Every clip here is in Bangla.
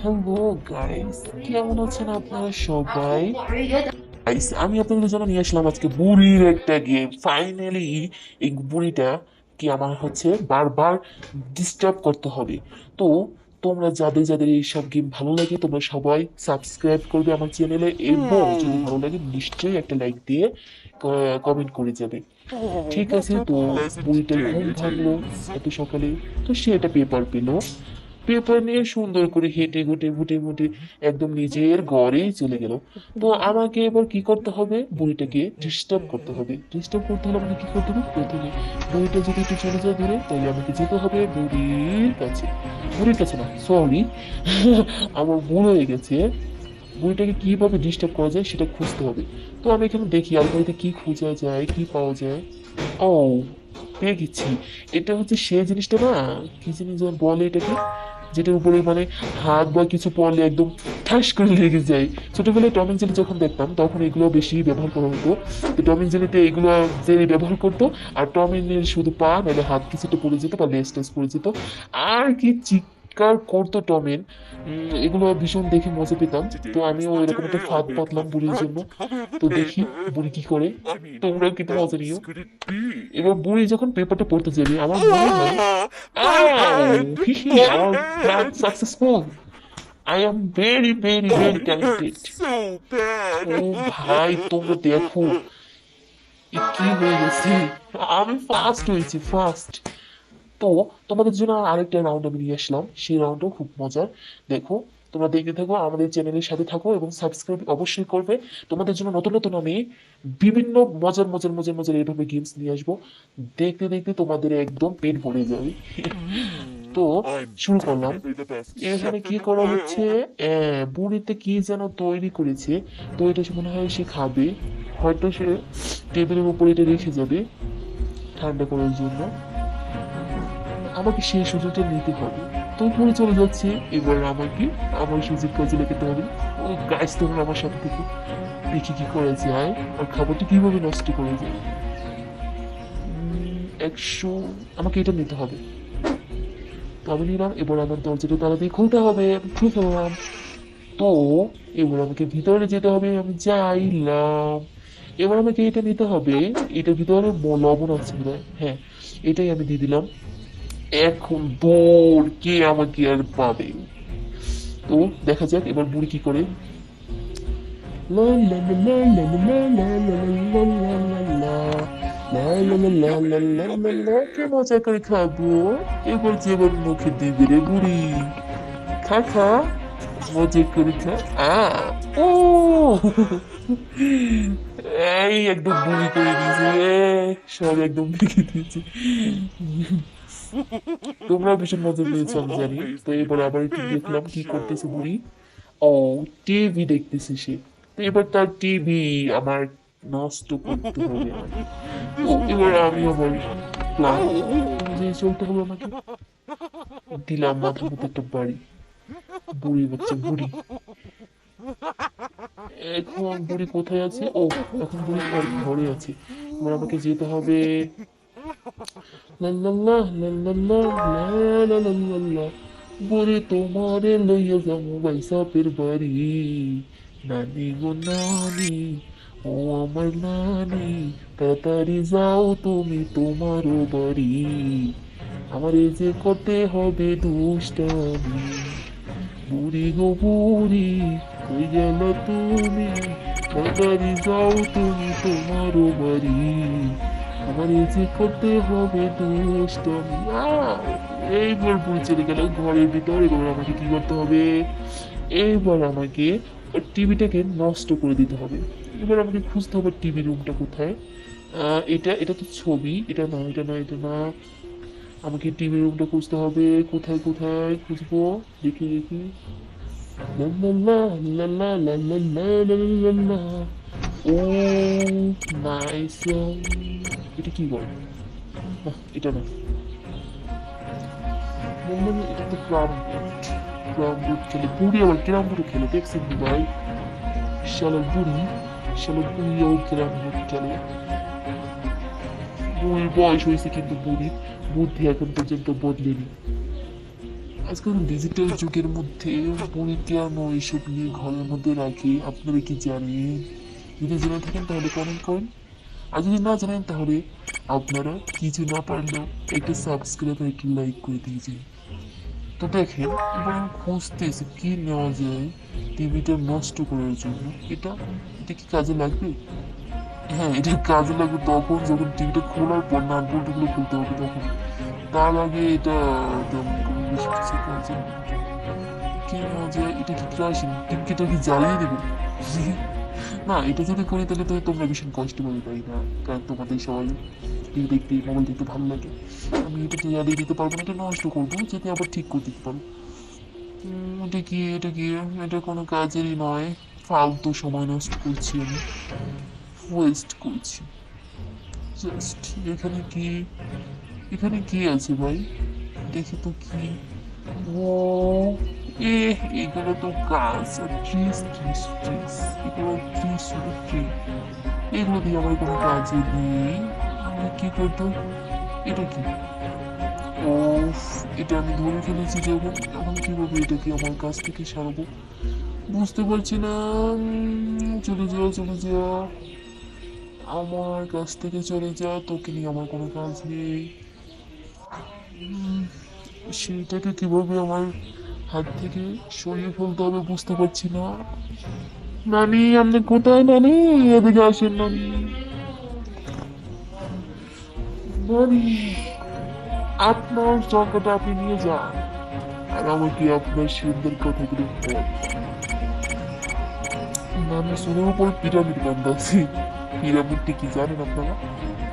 হ্যালো গাইস, কেমন আছেন আপনারা সবাই? গাইস, আমি আপনাদের জন্য নিয়ে আসলাম আজকে বুড়ির একটা গেম। ফাইনালি এই বুড়িটা কি আমার হচ্ছে বারবার ডিস্টার্ব করতে হবে। তো তোমরা যাদের যাদের এইসব গেম ভালো লাগে তোমরা সবাই সাবস্ক্রাইব করবে আমার চ্যানেলে, এবং যদি ভালো লাগে নিশ্চয়ই একটা লাইক দিয়ে কমেন্ট করে যাবে। ঠিক আছে, তো বুড়িটার ঘুম ভাঙলো এত সকালে। তো সে একটা পেপার পেলো, পেপার নিয়ে সুন্দর করে হেঁটে ঘুটে ফুটে ফুটে একদম নিজের ঘরেই চলে গেল। তো আমাকে এবার কি করতে হবে, বুড়িটাকে ডিস্টার্ব করতে হবে। ডিস্টার্ব করতে হলে আমাকে কি করতে হবে, প্রথমে বুড়িটা যদি একটু চলে যায় দূরে তাহলে আমাকে যেতে হবে বুড়ির কাছে। বুড়ির কাছে না, সরি, আমার ভুল হয়ে গেছে। বুড়িটাকে কিভাবে ডিস্টার্ব করা যায় সেটা খুঁজতে হবে। তো আমি এখানে দেখি আলমারিতে কি খোঁজা যায়, কি পাওয়া যায়। ও, পেয়ে গেছি। এটা হচ্ছে সে জিনিসটা না, কি জিনিস যেন বলে এটাকে, যেটার উপরে মানে হাত বা কিছু পড়লে একদম ঠাস করে লেগে যায়। ছোটবেলায় টম এন্ড জেরি যখন দেখতাম তখন এগুলো বেশি ব্যবহার করা হতো। তো টম এন্ড জেরিতে এগুলো জেরি ব্যবহার করতো, আর টম এন্ড জেরি শুধু পা নাহলে হাত কিছুটা পড়ে যেত বা লেজ টেজ পড়ে যেত। আর কি চিৎকার করতো টমেন। এগুলো ভীষণ দেখে মজা পেতাম। তো আমিও এরকম একটা ফাঁদ পাতলাম বুড়ির জন্য। তো দেখি বুড়ি কি করে, তোমরাও কিন্তু মজা নিও। এবার বুড়ি যখন পেপারটা পড়তে যাবে আমার মনে হয়, আউ! হিহি, আমার plan successful. I am very very very talented. ও ভাই, তোমরা দেখো এ কি হয়ে গেছে। আমি ফার্স্ট হয়েছি, ফার্স্ট। তো তোমাদের জন্য আরেকটা রাউন্ড আমি নিয়ে আসলাম, সেই রাউন্ডও খুব মজার। দেখো, তোমরা দেখতে থাকো, আমাদের চ্যানেলের সাথে থাকো এবং সাবস্ক্রাইব অবশ্যই করবে। তোমাদের জন্য নতুন নতুন আমি বিভিন্ন মজার মজার মজার মজার এইভাবে গেমস নিয়ে আসবো। দেখতে দেখতে তোমাদের একদম পেট ভরে যাবে। তো শুরু করলাম। এখানে কি করা হচ্ছে, বুড়িতে কি যেন তৈরি করেছে। তো এটা মনে হয় সে খাবে, হয়তো সে টেবিলের উপরে এটা রেখে যাবে ঠান্ডা করার জন্য। আমাকে সেই সুযোগটা নিতে হবে। তো পরে চলে যাচ্ছে। এবার আমাকে আমার সুযোগ কাজে লাগাতে হবে। ও গাইস, তোমরা আমার সাথে থেকে দেখি কি করা যায় আর খাবারটা কিভাবে নষ্ট করা যায়। 100, আমাকে এটা নিতে হবে। তো আমি নিলাম, এবার আমার দরজাটা তালা দিয়ে খুলতে হবে। আমি খুলে ফেললাম। তো এবার আমাকে ভিতরে যেতে হবে, আমি যাইলাম। এবার আমাকে এটা নিতে হবে। এটার ভিতরে লবণ আছে বোধহয়, হ্যাঁ, এটাই আমি দিয়ে দিলাম। এখন দৌড়, কে আমাকে আর পাবে। তো দেখা যাক এবার বুড়ি কি করে। লা লা লা লা লা লা লা লা লা লা লা লা লা লা লা লা লা লা, কি মজা করে খাবো। এবার যে এবার মুখে দিবি রে বুড়ি, খা খা, মজা করে খা। আ, ও, এই একদম বুড়ি করে দিয়েছে, সব একদম ভেঙে দিয়েছে। তোমরা ভীষণ মজা পেয়েছো আমি জানি। তো এবার আবার একটু দেখলাম কি করতেছে বুড়ি। ও, টিভি দেখতেছে সে। তো এবার তার টিভি আমার নষ্ট করতে হবে আমাকে। তো এবার আমি আবার প্ল্যান অনুযায়ী চলতে হবে আমাকে। দিলাম মাথার মতো একটা বাড়ি। বুড়ি বাচ্চা বুড়ি। এখন বুড়ি কোথায় আছে? ও, এখন বুড়ি ঘরে আছে। এবার আমাকে যেতে হবে। লা লা লা লা লা লা লা লা লা লা। বুড়ি তোমারে লইয়া যাবো বাইসাপের বাড়ি। নানি গো নানি, ও আমার নানি, তাড়াতাড়ি যাও তুমি তোমারও বাড়ি। আমার এই যে করতে হবে দুষ্টামি। বুড়ি গো বুড়ি, কই গেল তুমি, তাড়াতাড়ি যাও তুমি তোমারও বাড়ি। আমার এই যে করতে হবে দুষ্টামি। এইবার বুড়ি চলে গেল ঘরের ভিতর। এবার আমাকে কি করতে হবে, এইবার আমাকে টিভিটাকে নষ্ট করে দিতে হবে। এবার আমাকে খুঁজতে হবে টিভি রুমটা কোথায়। এটা এটা তো ছবি, এটা না, এটা না, এটা না। আমাকে টিভি রুমটা খুঁজতে হবে। কোথায় কোথায় খুঁজবো, দেখি দেখি। লা লা লা লা লা লা লা লা লা লা লা। ও, নাইস। এটা কি বল, না এটা না। এটা তো ক্রাম বুট। ক্রাম বুট খেলে বুড়ি আবার ক্রাম বুট খেলে দেখছেন কি ভাই, শালা বুড়ি, শালা বুড়িও ক্রাম বুট খেলে। বুড়ির বয়স হয়েছে কিন্তু বুড়ির বুদ্ধি এখন পর্যন্ত বদলেনি। আজকাল ডিজিটাল যুগের মধ্যে বুড়ি কেন এইসব নিয়ে ঘরের মধ্যে রাখে আপনারা কি জানেন? যদি জেনে থাকেন তাহলে কমেন্ট করেন, আর যদি না জানেন তাহলে আপনারা কিছু না পারলেও একটা সাবস্ক্রাইব আর একটা লাইক করে দিয়ে যান। তো দেখেন, এবার আমি খুঁজতেছি কি নেওয়া যায় টিভিটা নষ্ট করার জন্য। এটা এটা কি কাজে লাগবে? হ্যাঁ, এটা কাজে লাগবে তখন যখন টিভিটা খোলার পর নাট বল্টুগুলো খুলতে হবে তখন। তার আগে এটা তেমন কোনো বেশি কিছু কাজে লাগে না। কি নেওয়া যায়? এটা কি কেরোসিন? টিভিটা কি জ্বালিয়ে দেবে? না, এটা যদি করি তাহলে তো তোমরা ভীষণ কষ্ট পাবে, তাই না? কারণ তোমাদের সবাই টিভি দেখতে, মোবাইল দেখতে ভালো লাগে। আমি এটা তো জ্বালিয়ে দিতে পারবো না, এটা নষ্ট করবো, যাতে আবার ঠিক করে দিতে পারবো। এটা কি এটা কোনো কাজেরই নয়। ফালতু সময় নষ্ট করছি আমি, ওয়েস্ট করছি জাস্ট। এখানে কি আছে ভাই? দেখি তো কি। ও এ এগুলো তো গাছ আর ট্রিস এগুলো ট্রিস, শুধু ট্রি। এগুলো দিয়ে আমার কোনো কাজে নেই। আমি কি করতো? এটা কি? ও, এটা আমি ধরে ফেলেছি যখন, এখন কিভাবে এটাকে আমার কাছ থেকে সারাবো বুঝতে পারছি না। চলে যাও, আমার কাছ থেকে চলে যা, তোকে নিয়ে আমার কোনো কাজ নেই। সেইটাকে কিভাবে আমার হাত থেকে সরিয়ে ফেলতে হবে বুঝতে পারছি না। নানি, আপনি কোথায় নানি? এদিকে আসেন নানি। নানি, আপনার সংখ্যাটা আপনি নিয়ে যান, আর আমাকে আপনার সুন্দর কথাগুলো বল। নানি, শুনে উপর পিরামিড বান্ধা আছে। পিরামিডটি কি জানেন আপনারা?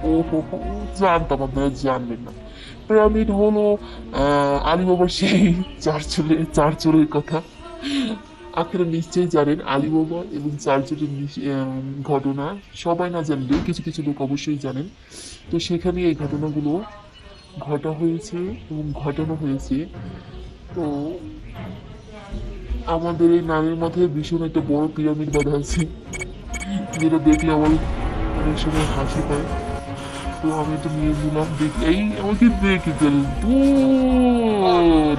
ও হো হো, জানতাম আপনারা জানবেন না। পিরামিড হলো আলিবাবার সেই চার চোরের কথা। আপনারা নিশ্চয়ই জানেন আলিবাবা এবং চার চোরের ঘটনা। সবাই না জানলেও কিছু কিছু লোক অবশ্যই জানেন। তো সেখানে এই ঘটনাগুলো ঘটা হয়েছে এবং ঘটানো হয়েছে। তো আমাদের এই নামের মাথায় ভীষণ একটা বড় পিরামিড বাঁধা আছে, যেটা দেখলে আমার অনেক সময় হাসি পায়। তো আমি তো নিয়ে নিলাম, দেখি এই আমাকে দেখে গেল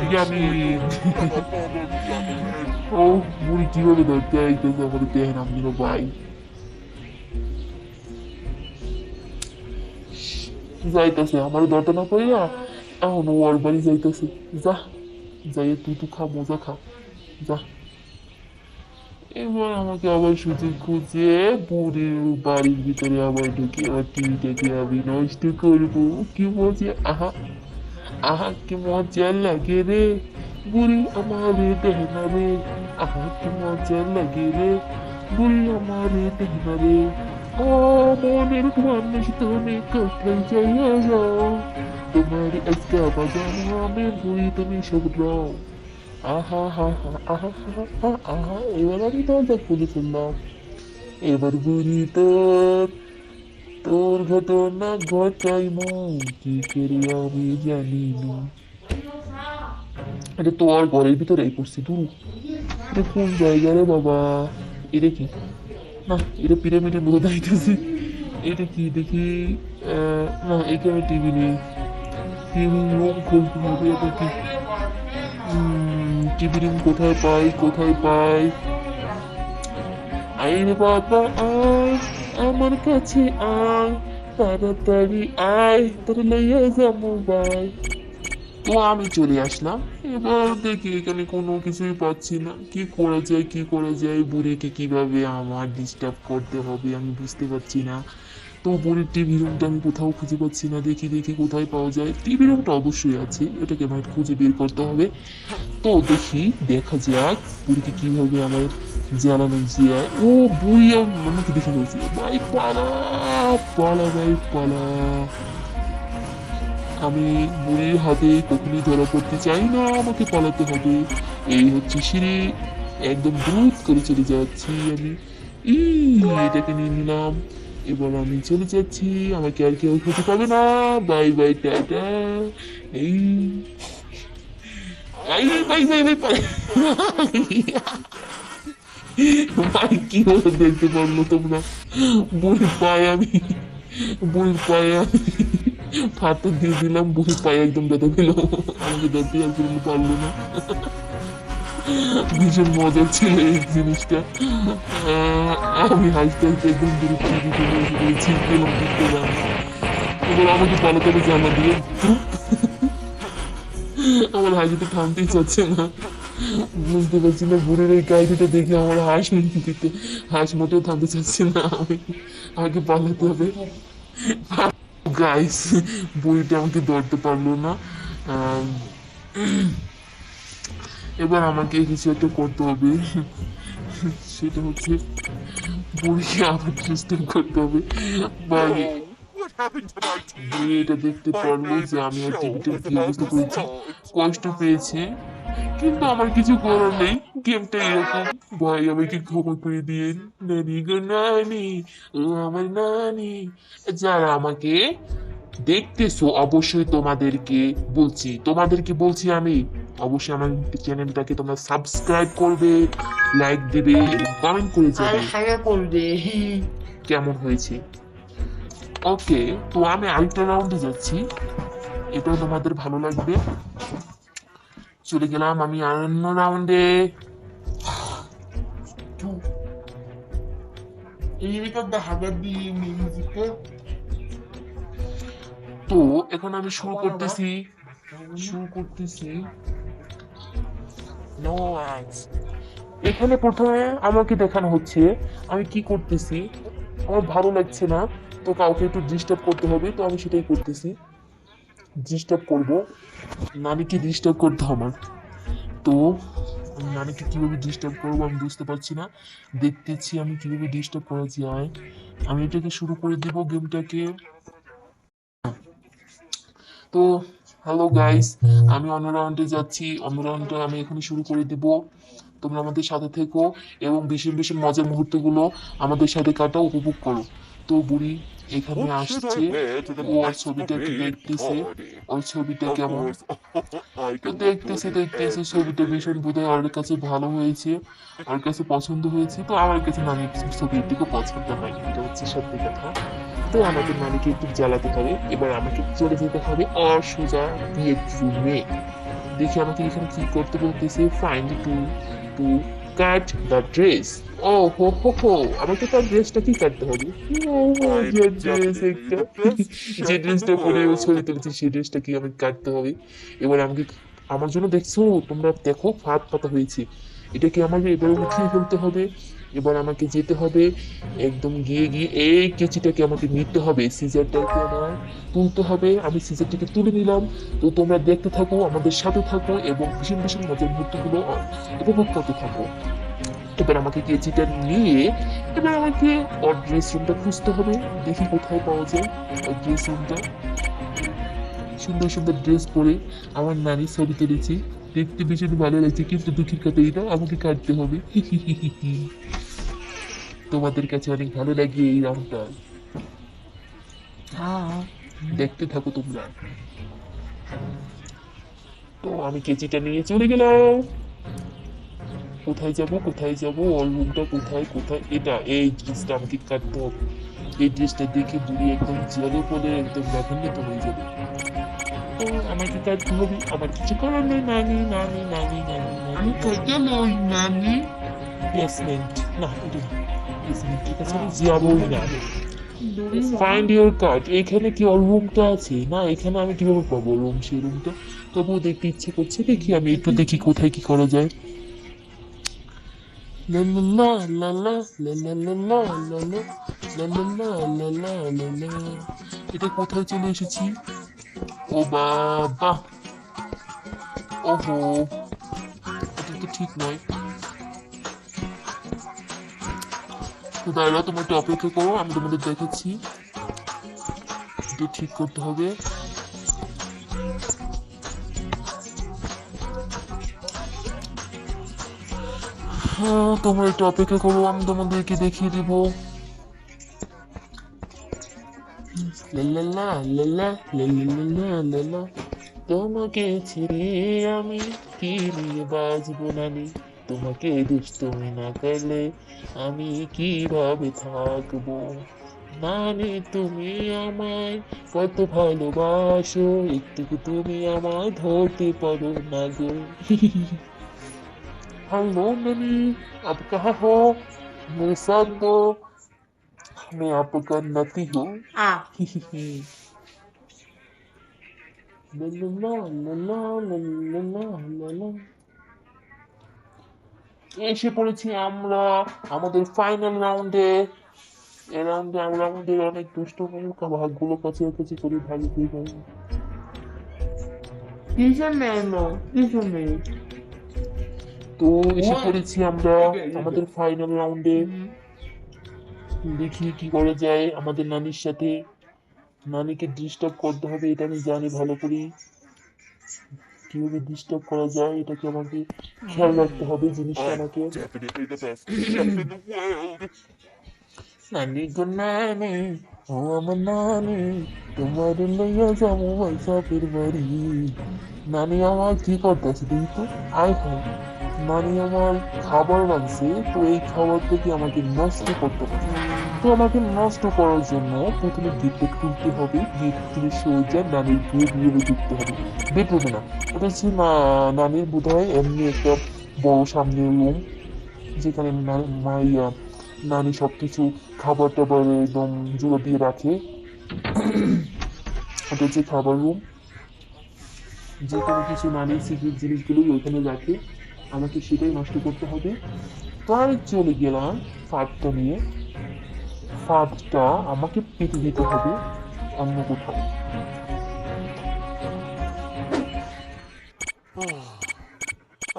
পিরামিড। ও, বুড়ি কিভাবে ধরতে আইতেছে আমাদের দেহ নাম দিল ভাই। যাইতেছে আমার ধরতে না পাইয়া, এখন ওর বাড়ি যাইতেছে। যা, যাই তুই তো খা, মজা খা, যা। এবার আমাকে আবার সুযোগ খুঁজে বুড়ির বাড়ির ভিতরে আবার ঢুকে আবার টিভিটাকে আমি নষ্ট করবো। কি মজা, আহা আহা, কি মজা লাগে রে, বুড়ি আমারে দেহনা রে। আহা, কি মজা লাগে রে, বুড়ি আমারে দেহনা রে। ও মনের মানুষ, তুমি কোথায় যাইয়া যাও, তোমার আজকা বাজানো আমি বুড়ি, তুমি সব রাও। আহা হা হা, আহা হা হা, আহা। এবার আমি দরজা খুলে ফেললাম। এবার বুড়ি তোর তোর ঘটনা ঘটাই মন, কি করে আমি জানি না। এটা তো আর ঘরের ভিতরেই পড়ছি দূর। এটা কোন জায়গা রে বাবা? এটা কি? না, এটা পিরামিডের মতো দাইতেছে। এটা কি দেখি? না, এখানে টিভি নেই। টিভি রুম খুলতে হবে। এটা কি? টিভি রুম কোথায় পাই? আয় রে বাবা আয়, আমার কাছে আয়, তাড়াতাড়ি আয়, তোর লইয়া যাবো ভাই। তো আমি চলে আসলাম। এবার দেখি এখানে কোনো কিছুই পাচ্ছি না। কি করা যায়, বুড়িকে কিভাবে আমার ডিস্টার্ব করতে হবে আমি বুঝতে পারছি না। তো বুড়ির টিভি রুমটা আমি কোথাও খুঁজে পাচ্ছি না। দেখি কোথায় পাওয়া যায়। টিভি রুমটা অবশ্যই আছে, এটাকে আমার খুঁজে বের করতে হবে। তো দেখা যাক বুড়িকে কিভাবে আমার জ্বালানো যায়। ও, বুড়ি আমাকে দেখে বলছে, ভাই পালা, পালা ভাই পালা। আমি বুড়ির হাতে কখনোই ধরা পড়তে চাই না, আমাকে পালাতে হবে। এই হচ্ছে সিঁড়ি, একদম দ্রুত করে চলে যাচ্ছি আমি। এটাকে নিয়ে নিলাম। এবার আমি চলে যাচ্ছি, আমাকে আর কেউ খেতে পাবে না। Bye bye, tata. এই এই বাই বাই। ভাই কি হলো দেখতে পারলো তোমরা? বুড়ির পায়ে আমি বুড়ির পায়ে আমি হাতে দিয়ে দিলাম, বুড়ি পায়ে একদম বেঁধে দিল, আমাকে ধরতে আর পর্যন্ত পারলো না। ভীষণ মজা ছিল এই জিনিসটা। আমি হাসতে হাসতে একদম দূরে টিভি চলে এসে বলেছি পেলাম কিন্তু না। এবার আমাকে পালাতে হবে জানলা দিয়ে। আমার হাসিতে থামতেই চাচ্ছে না। বুঝতে পারছি না বুড়ির এই কাহিনীটা দেখে আমার হাঁস মোটেও থামতে চাচ্ছে না। আমি আমাকে পালাতে হবে। গাইস, বুড়িটা আমাকে ধরতে পারলো না। আম, এবার আমাকে কিছু একটা করতে হবে, সেটা হচ্ছে বুড়িকে আবার ডিস্টার্ব করতে হবে। বা What happened to my বুড়ি TV? এটা দেখতে My পারলো যে favorite আমি আর show টিভিটার is কি about অবস্থা করেছি, frogs. কষ্ট পেয়েছে। কিন্তু আমার কিছু করার নেই, গেমটা এরকম। ভাই আমাকে ক্ষমা করে দিন, নানি গো নানি, ও আমার নানি। যারা আমাকে দেখতেছো অবশ্যই তোমাদেরকে বলছি আমি, অবশ্যই আমার চ্যানেলটাকে তোমরা সাবস্ক্রাইব করবে, লাইক দিবে এবং কমেন্ট করে আর যাবে হাগা করবে। কেমন হয়েছে। ওকে, তো আমি আরেকটা রাউন্ডে যাচ্ছি, এটাও তোমাদের ভালো লাগবে। চলে গেলাম আমি আর অন্য রাউন্ডে। এই তো হাগা দিয়ে মিউজিকটা তো এখন আমি শুরু করতেছি। নো আইস। এখানে প্রথমে আমাকে দেখানো হচ্ছে আমি কি করতেছি, আমার ভালো লাগছে না, তো কাউকে একটু ডিস্টার্ব করতে হবে, তো আমি সেটাই করতেছি, ডিস্টার্ব করব, নানিকে ডিস্টার্ব করতে আমার। তো আমি নানিকে কিভাবে ডিস্টার্ব করবো আমি বুঝতে পারছি না, দেখতেছি আমি কিভাবে ডিস্টার্ব করা যায়। আমি এটাকে শুরু করে দেব গেমটাকে। তো হ্যালো গাইস, আমি অন্য রাউন্ডে যাচ্ছি, অন্য রাউন্ডে আমি এখনই শুরু করে দিব। তোমরা আমাদের সাথে থেকো এবং ভীষণ ভীষণ মজার মুহূর্তগুলো আমাদের সাথে কাটাও, উপভোগ করো। তো বুড়ি এখানে What should I আসছে, wear to the ওর ছবিটাকে masquerade দেখতেছে, party? ওর ছবিটা Of কেমন। course, I তো can look দেখতেছে good in দেখতেছে ছবিটা ভীষণ বোধহয় ওর কাছে ভালো হয়েছে, ওর কাছে পছন্দ হয়েছে। তো আমার কাছে নানির ছবির দিকে পছন্দ হয়নি, এটা হচ্ছে সত্যি কথা। তো আমাদের নানিকে একটু জ্বালাতে হবে, এবার আমাকে চলে যেতে হবে সোজা বেডরুমে। দেখি আমাকে এখানে কি করতে বলতেছে, find to cut the dress. ও হো হো হো, আমাকে তার ড্রেসটা কি কাটতে হবে। ও, I'm যে ড্রেস definitely একটা, the best যে chef in the ড্রেসটা পরে ও ছবি world. তুলেছে সেই ড্রেসটা কি আমাকে কাটতে হবে। এবার আমাকে, আমার জন্য দেখছো তোমরা, দেখো ফাঁদ পাতা হয়েছে, এটাকে আমাকে এবার উঠিয়ে ফেলতে হবে। এবার আমাকে যেতে হবে, একদম গিয়ে গিয়ে এই কেচিটাকে আমাকে নিতে হবে, সিজারটাকে আমার তুলতে হবে। আমি সিজারটাকে তুলে নিলাম। তো তোমরা দেখতে থাকো, আমাদের সাথে থাকো এবং ভীষণ ভীষণ মজার মুহূর্তগুলো উপভোগ করতে থাকো। এবার আমাকে কেচিটা নিয়ে এবার আমাকে ওর ড্রেস রুমটা খুঁজতে হবে, দেখি কোথায় পাওয়া যায় ওর ড্রেস রুমটা। সুন্দর সুন্দর ড্রেস পরে আমার নানি ছবি তুলেছি, দেখতে ভীষণ ভালো লাগছে, কিন্তু দুঃখের কথা এটা আমাকে কাটতে হবে। তোমাদের কাছে অনেক ভালো লাগে এই রাউন্ডটা, হ্যাঁ দেখতে থাকো তোমরা। তো আমি কেচিটা নিয়ে চলে গেলাম। কোথায় যাব ওর রুমটা কোথায় কোথায়, এটা এই ড্রেসটা আমাকে কাটতে হবে। এই ড্রেসটা দেখে বুড়ি একদম জলে পড়ে একদম লাফান্বিত হয়ে যাবে। তো আমাকে কাটতে হবে, আমার কিছু করার নেই। নানি নানি নানি নানি আমি নানি খাইতে লই নানি। বেসমেন্ট, না এটা বেসমেন্টের কাছে আমি যাবোই না। ফাইন্ড ইউর কার্ড, এখানে কি ওর রুমটা আছে, না এখানে আমি কিভাবে পাবো রুম, সেই রুমটা। তবুও দেখতে ইচ্ছে করছে, দেখি আমি একটু দেখি কোথায় কি করা যায়। লা লা লা লা লা লা লা লা লা লা লা লা লা লা লা লা লা লা। এটা কোথায় চলে এসেছি, ও বাবা, ওহো, এটা তো ঠিক নয়। তো দাঁড়াও, তোমরা একটু অপেক্ষা করো, আমি তোমাদের দেখাচ্ছি। এটা ঠিক করতে হবে। হ্যাঁ, তোমরা একটু অপেক্ষা করো, আমি তোমাদেরকে দেখিয়ে দিব। লা লা লা লা লা লা লা লা লা লা। তোমাকে ছেড়ে আমি কি নিয়ে বাঁচবো নানি, তোমাকে দুষ্টুমি না করলে আমি কিভাবে থাকবো। নানি তুমি আমায় কত ভালোবাসো, একটু তুমি আমায় ধরতে পারো না গো। हेलो ननी, आप कहाँ हो? मेरे साथ दो, मैं आपका नती हूँ। আ লা লা লা লা লা লা লা লা লা লা। এসে পড়েছি আমরা আমাদের ফাইনাল রাউন্ডে। এই রাউন্ডে আমরা আমাদের অনেক দুষ্টুমির ভাগগুলো কাছাকাছি করে ভালো করে পারি। কিসের মেলো কিসের মেয়ে তো এসে ওই পড়েছি আমরা এইটা আমাদের ফাইনাল রাউন্ডে। হুম। দেখি কি করা যায় আমাদের নানির সাথে। নানিকে ডিস্টার্ব করতে হবে, এটা আমি জানি ভালো করে। কিভাবে ডিস্টার্ব করা যায় এটাকে আমাকে খেয়াল রাখতে হবে জিনিসটা I'm আমাকে। definitely the best chef in the world. নানি গো নানি, ও আমার নানি, তোমার লইয়া যাবো বাসাপের বাড়ি। নানি আমার কি করতেছে দেখি তো। আয় হায়, নানি আমার খাবার রাখছে, তো এই খাবারটাকে আমাকে নষ্ট করতে হবে। তো আমাকে নষ্ট করার জন্য প্রথমে গেটটা খুলতে হবে, গেট খুলে সোজা নানির বেডরুমে ঢুকতে হবে। বেডরুমে না, ওটা হচ্ছে নানির বোধহয় এমনি একটা বড় সামনে রুম, যেখানে নানি সবকিছু খাবার টাবার একদম জুড়ে দিয়ে রাখে। ওটা হচ্ছে খাবার রুম, যে কোনো কিছু নানির সিক্রেট জিনিসগুলো ওইখানে রাখে। আমাকে সেটাই নষ্ট করতে হবে। তো আমি চলে গেলাম ফাঁদটা নিয়ে। ফাঁদটা আমাকে পেতে দিতে হবে অন্য কোথাও।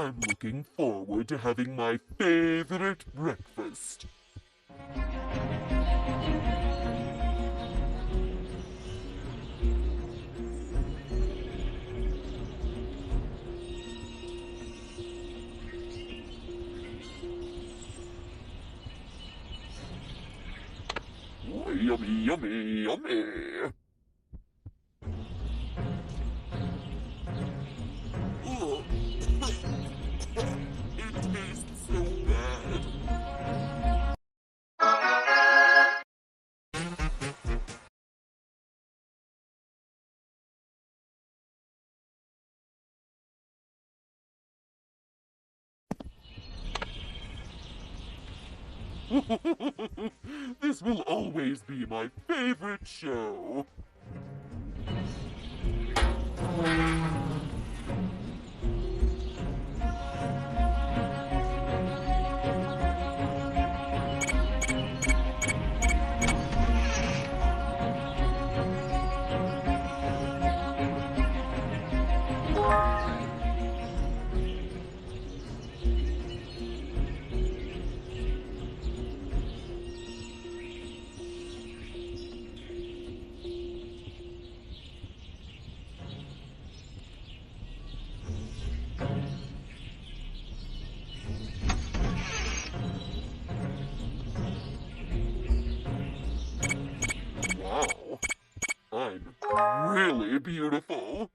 I'm looking forward to having my favorite breakfast. Yummy, yummy, yummy. Ugh. It tastes so bad. This will always be my favorite show. Wow, I'm really beautiful.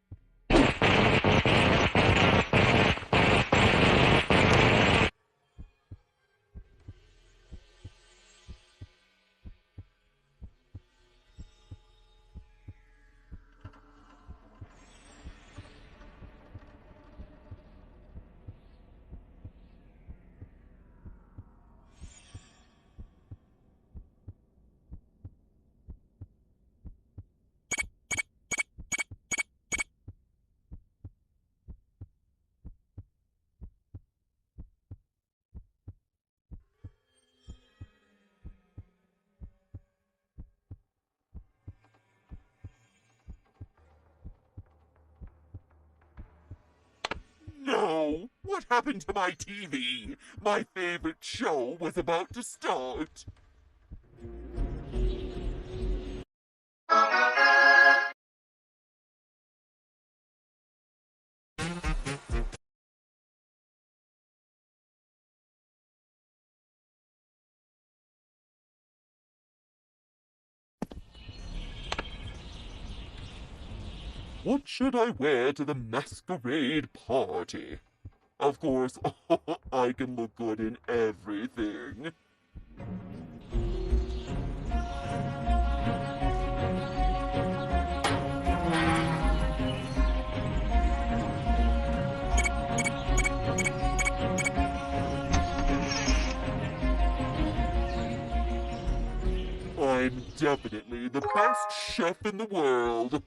No! What happened to my TV? My favorite show was about to start. What should I wear to the masquerade party? Of course, I can look good in everything. I'm definitely the best chef in the world.